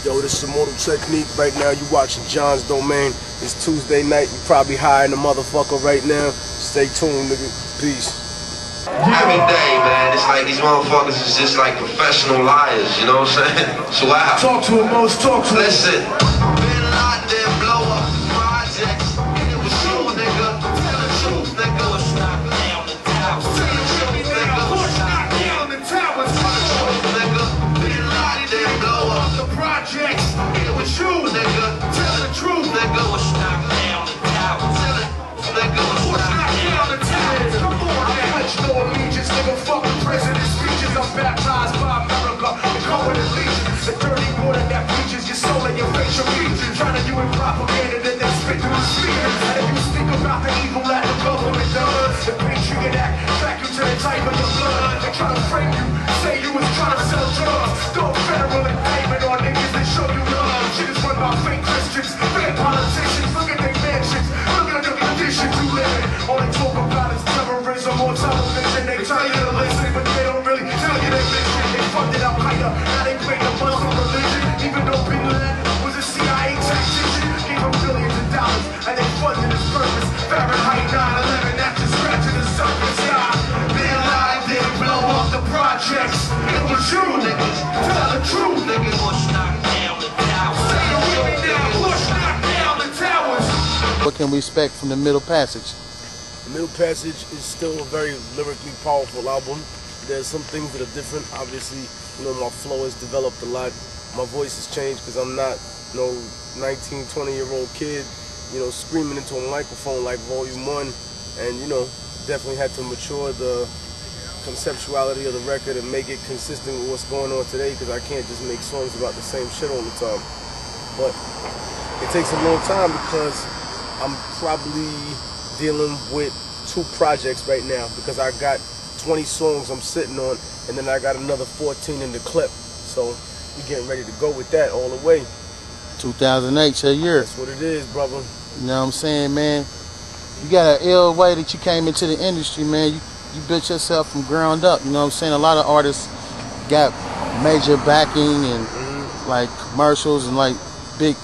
Yo, this is Immortal Technique. Right now, you watching John's Domain. It's Tuesday night. You probably high in the motherfucker right now. Stay tuned, nigga. Peace. Every day, man, it's like these motherfuckers is just like professional liars, you know what I'm saying? So wow. Talk to him, Mose. Talk to him. Listen. Been out there, blow up the projects. It was you, nigga. Tell the truth, nigga. Let's knock down the towers. Tell the truth, nigga. Let's knock down the towers. Tell the truth, nigga. Been out there, blow up the projects. It was you, nigga. Tell the truth, nigga. Let's knock down the towers. Tell the truth, nigga. Let's knock down the towers. Come on, man. No allegiance, nigga. Fuck the president's speeches. I'm baptized by America. The code of allegiance. The dirty water that preaches your soul and your facial features. Trying to do it propaganda that they spit through the speakers. And if you speak about the evil that the government does, the Patriot Act track you to the type of your blood. They try to frame you, say you was trying to sell drugs. Throw federal indictment on niggas that show you love. Shit is run by fake Christians, fake politicians. Look at their mansions, look at the conditions you live in. All they talk about is terrorism on television. They tell you to listen, but they don't really tell you they listen. They funded Al-Qaeda, now they create a Muslim religion. Even though Bin Laden was a CIA tactician, gave him billions of dollars, and they funded his purpose. Fahrenheit 9/11, that's just scratching the surface. Bin Laden didn't blow up the projects. It was you, niggas. Tell the truth, niggas. Push knock down the towers. Say it with me now. Push knock down the towers. What can we expect from the Middle Passage? The Middle Passage is still a very lyrically powerful album. There's some things that are different. Obviously, you know, my flow has developed a lot. My voice has changed because I'm not no 19, 20-year-old kid, you know, screaming into a microphone like Volume 1. And, you know, definitely had to mature the conceptuality of the record and make it consistent with what's going on today, because I can't just make songs about the same shit all the time. But it takes a long time because I'm probably dealing with 2 projects right now, because I got 20 songs I'm sitting on, and then I got another 14 in the clip. So we getting ready to go with that all the way. 2008's your year. That's what it is, brother. You know what I'm saying, man? You got an ill way that you came into the industry, man. You built yourself from ground up. You know what I'm saying? A lot of artists got major backing and like commercials and like big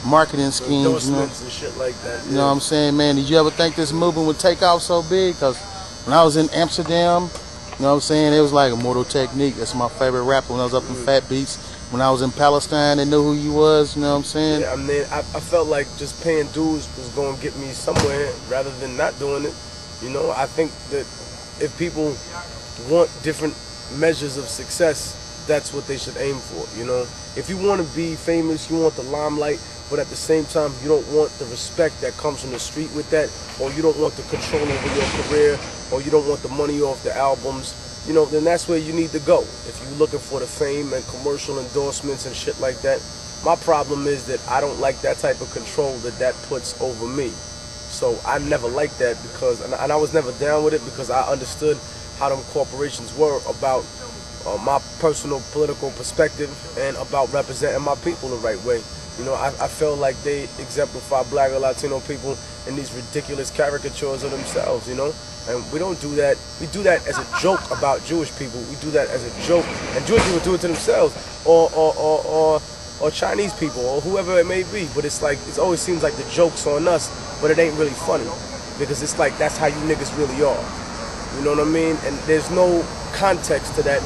marketing schemes, you know, and shit like that. You know what I'm saying, man? Did you ever think this movement would take off so big? Because when I was in Amsterdam, you know what I'm saying, it was like Immortal Technique. That's my favorite rapper when I was up in Fat Beats. When I was in Palestine, they knew who you was, you know what I'm saying? Yeah, I mean, I felt like just paying dues was going to get me somewhere rather than not doing it. You know, I think that if people want different measures of success, that's what they should aim for, you know? If you want to be famous, you want the limelight, but at the same time, you don't want the respect that comes from the street with that, or you don't want the control over your career, or you don't want the money off the albums, you know, then that's where you need to go. If you're looking for the fame and commercial endorsements and shit like that, my problem is that I don't like that type of control that puts over me. So I never liked that because, and I was never down with it because I understood how them corporations were about my personal political perspective and about representing my people the right way. You know, I felt like they exemplify Black or Latino people in these ridiculous caricatures of themselves, you know? And we don't do that. We do that as a joke about Jewish people. We do that as a joke. And Jewish people do it to themselves, or Chinese people, or whoever it may be. But it's like, it always seems like the joke's on us, but it ain't really funny. Because it's like, that's how you niggas really are. You know what I mean? And there's no context to that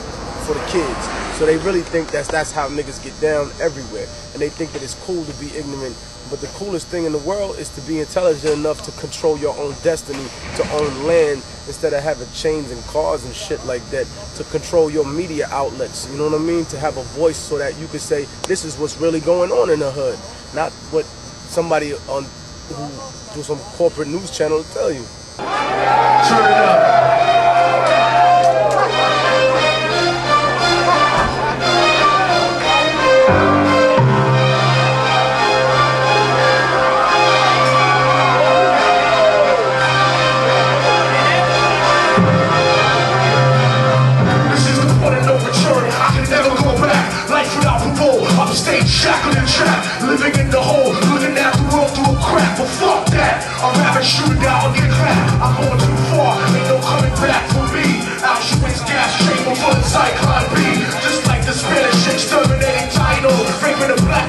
for the kids. So they really think that's how niggas get down everywhere. And they think that it's cool to be ignorant. But the coolest thing in the world is to be intelligent enough to control your own destiny, to own land, instead of having chains and cars and shit like that, to control your media outlets, you know what I mean? To have a voice so that you can say, this is what's really going on in the hood. Not what somebody on who through some corporate news channel will tell you. Turn it up. Stay shackled and trapped, living in the hole, looking at the world through a crack. But fuck that, I'd rather shoot it down and get clapped. I'm going too far, ain't no coming back for me. Auschwitz gas chamber full of Zyklon B. Just like the Spanish exterminating Taino, raping the black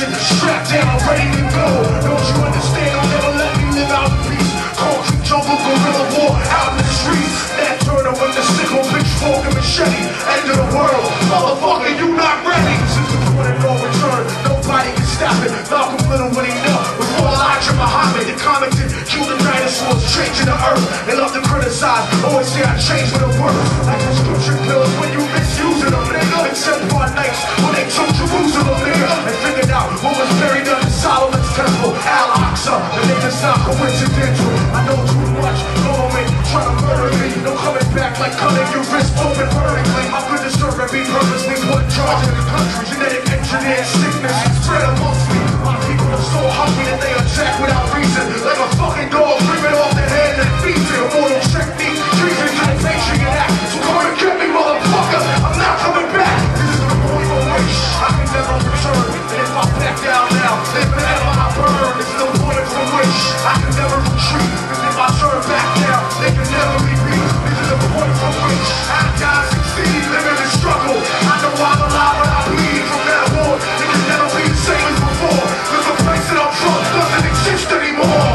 station, strapped down, ready to go. Don't you understand? Don't never let me live out in peace. Concrete jungle, guerrilla war, out in the streets. Nat Turner with the sickle, pitchfork and machete. End of the world, motherfucker, you not ready. Since the point of no return, nobody can stop it. Malcolm Little when he knelt before Elijah Muhammad. The comic did kill the dinosaurs, changing the earth. They love to criticize, always say I changed for the worse. Like prescription pills when you misusing them, nigga. Except for nights when they took Jerusalem, nigga. And figured out what was buried under Solomon's temple, Al-Aqsa. The nigga's not coincidental. I know too much, government trying to murder me. No coming back like cutting your wrist open vertically. How could the servant be purposely put in charge of the country? Genetic engineered sickness spread amongst me. My people are so hungry that they attack without reason. Like a fucking dog ripping off their head and feeds it. Immortal technique, treason to the Patriot Act. So come and get me, motherfucker. I'm not coming back. This is the point of which I can never return. And if I back down now, then forever I burn. This is the point from which I can never retreat. Cause if I turn back now, they can never be beat. This is the point from which I gotta succeed, living in struggle. I know I'm alive, but I bleed from that war. It can never be the same as before. Cause the place that I'm from doesn't exist anymore.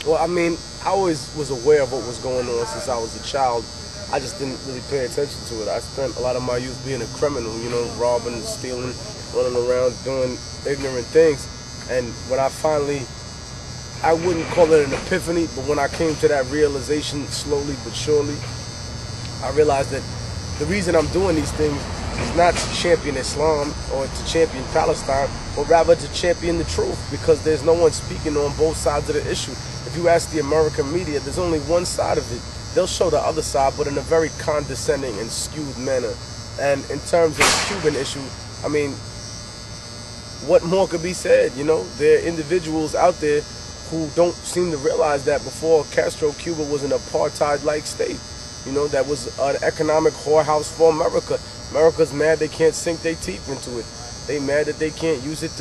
Well, I mean, I always was aware of what was going on since I was a child. I just didn't really pay attention to it. I spent a lot of my youth being a criminal, you know, robbing, stealing, running around, doing ignorant things. And when I finally, I wouldn't call it an epiphany, but when I came to that realization slowly but surely, I realized that the reason I'm doing these things is not to champion Islam or to champion Palestine, but rather to champion the truth, because there's no one speaking on both sides of the issue. If you ask the American media, there's only one side of it. They'll show the other side, but in a very condescending and skewed manner. And in terms of the Cuban issue, I mean, what more could be said? You know, there are individuals out there who don't seem to realize that before Castro, Cuba was an apartheid-like state. You know, that was an economic whorehouse for America. America's mad they can't sink their teeth into it. They mad that they can't use it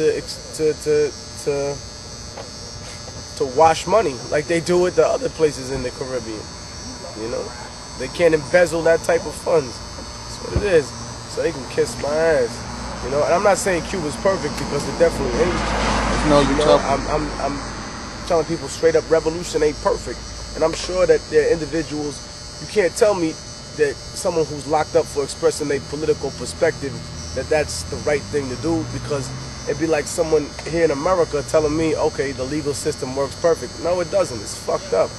to wash money like they do at the other places in the Caribbean. You know, they can't embezzle that type of funds. That's what it is. So they can kiss my ass. You know, and I'm not saying Cuba's perfect, because it definitely ain't. No, You know, I'm telling people straight up, revolution ain't perfect. And I'm sure that there are individuals, you can't tell me that someone who's locked up for expressing their political perspective, that that's the right thing to do, because it'd be like someone here in America telling me, okay, the legal system works perfect. No, it doesn't. It's fucked up.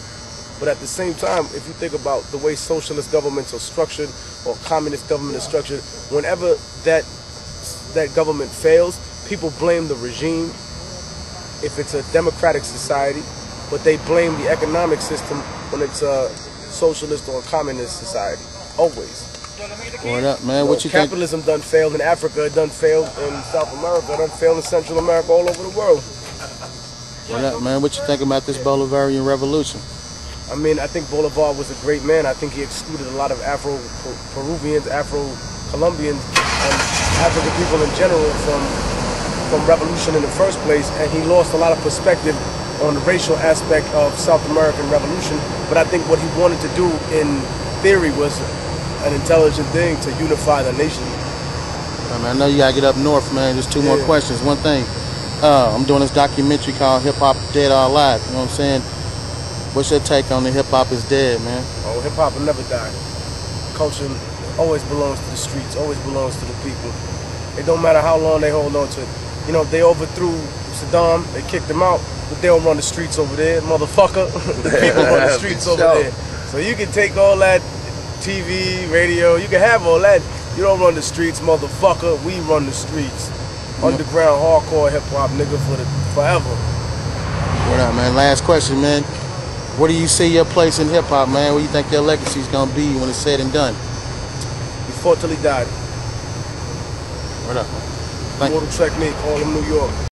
But at the same time, if you think about the way socialist governments are structured or communist government is structured, whenever that government fails, people blame the regime if it's a democratic society, but they blame the economic system when it's a socialist or a communist society. Always. What up, man? What you think? Capitalism done failed in Africa, it done failed in South America, it done failed in Central America, all over the world. What up, man? What you think about this Bolivarian revolution? I mean, I think Bolivar was a great man. I think he excluded a lot of Afro-Peruvians, Afro-Colombians, and African people in general from revolution in the first place, and he lost a lot of perspective on the racial aspect of South American revolution. But I think what he wanted to do in theory was an intelligent thing to unify the nation. I know you gotta get up north, man. Just two more questions. One thing, I'm doing this documentary called Hip Hop Dead or Alive. You know what I'm saying? What's your take on the hip hop is dead, man? Oh, hip hop will never die. Culture always belongs to the streets, always belongs to the people. It don't matter how long they hold on to it. You know, they overthrew Saddam, they kicked him out, but they don't run the streets over there, motherfucker. The people run the streets over there. So you can take all that TV, radio, you can have all that. You don't run the streets, motherfucker. We run the streets. Underground, hardcore hip-hop, nigga, forever. What up, man? Last question, man. Where do you see your place in hip-hop, man? Where you think your legacy is going to be when it's said and done? He fought till he died. What up, man? Thank you. Immortal Technique, Harlem, New York.